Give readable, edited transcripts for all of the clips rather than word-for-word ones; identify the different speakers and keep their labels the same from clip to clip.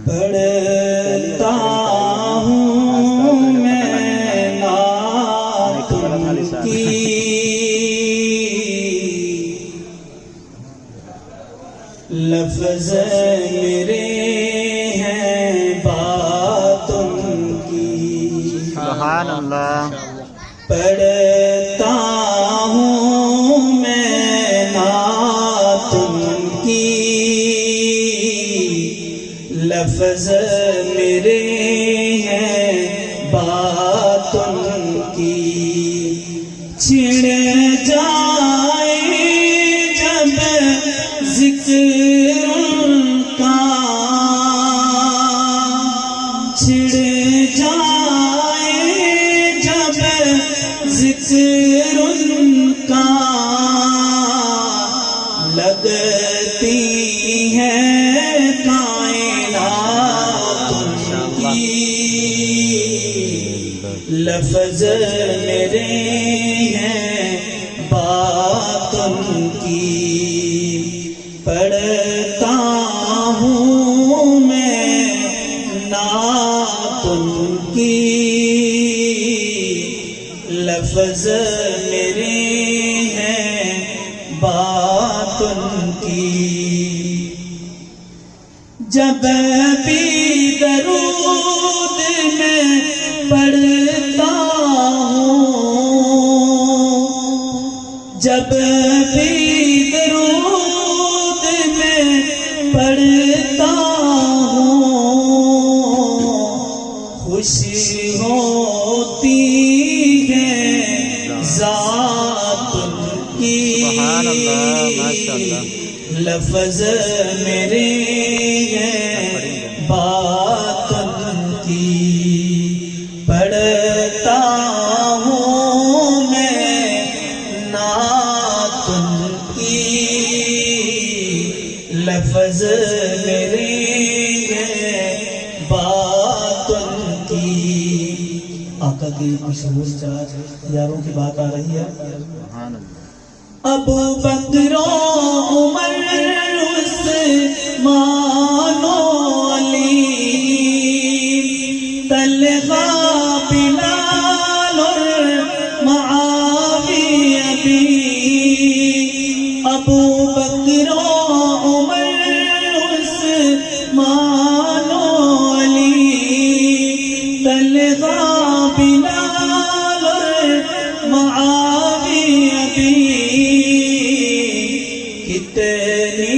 Speaker 1: پڑھتا ہوں میں نعت کی، لفظ میرے ہیں بات ان کی،
Speaker 2: سبحان اللہ۔
Speaker 1: پڑھتا ہوں میں نعت ان کی، لفظ میرے ہیں بات ان کی، چھڑ جائے جب ذکر ان کا، چھڑ جائے جب ذکر ان کا، لگتی ہے کائنات ان کی، لفظ میرے ہیں بات ان کی، پڑھتا ہوں میں نعت ان کی، لفظ میرے ہیں بات ان کی، جب بھی درود میں پڑھتا ہوں، جب بھی درود میں پڑھتا ہوں، خوشی ہوتی ہے ذات ان کی،
Speaker 2: سبحان اللہ، ماشاءاللہ۔
Speaker 1: لفظ میرے ہیں بات ان کی، پڑھتا ہوں میں نعت ان کی، لفظ میرے ہیں بات ان کی۔ آقا کی مشہور چار یاروں کی بات آ رہی ہے۔
Speaker 2: سبحان اللہ۔
Speaker 1: ابو بکر و عمر عثمان و علی، طلحہ بلال اور معاویہ بھی، ابو بکر و عمر عثمان و علی، طلحہ بلال اور معاویہ بھی، کتنی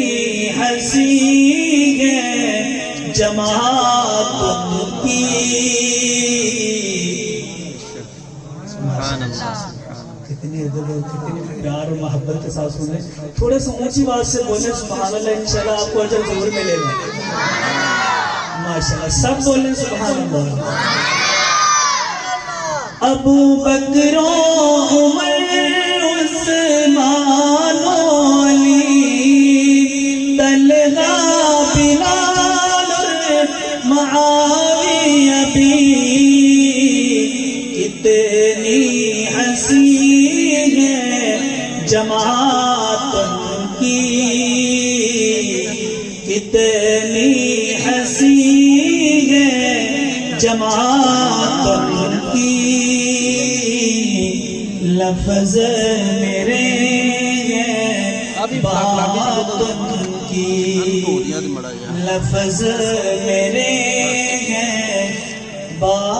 Speaker 1: حسین ہے جماعت ان کی،
Speaker 2: سبحان اللہ۔
Speaker 1: کتنی پیار اور محبت کے ساتھ سنیں، تھوڑے سے اونچی بات سے بولیں سبحان اللہ، انشاءاللہ آپ کو اجر ضرور ملے گا، ماشاءاللہ سب بولیں سبحان اللہ۔ ابو بکر و عمر عثمان و علی، طلحہ بلال اور معاویہ بھی، کتنی حسین ہے جماعت ان کی، کتنی حسین ہے جماعت ان کی، لفظ میرے ہیں بات ان کی، لفظ میرے ہیں بات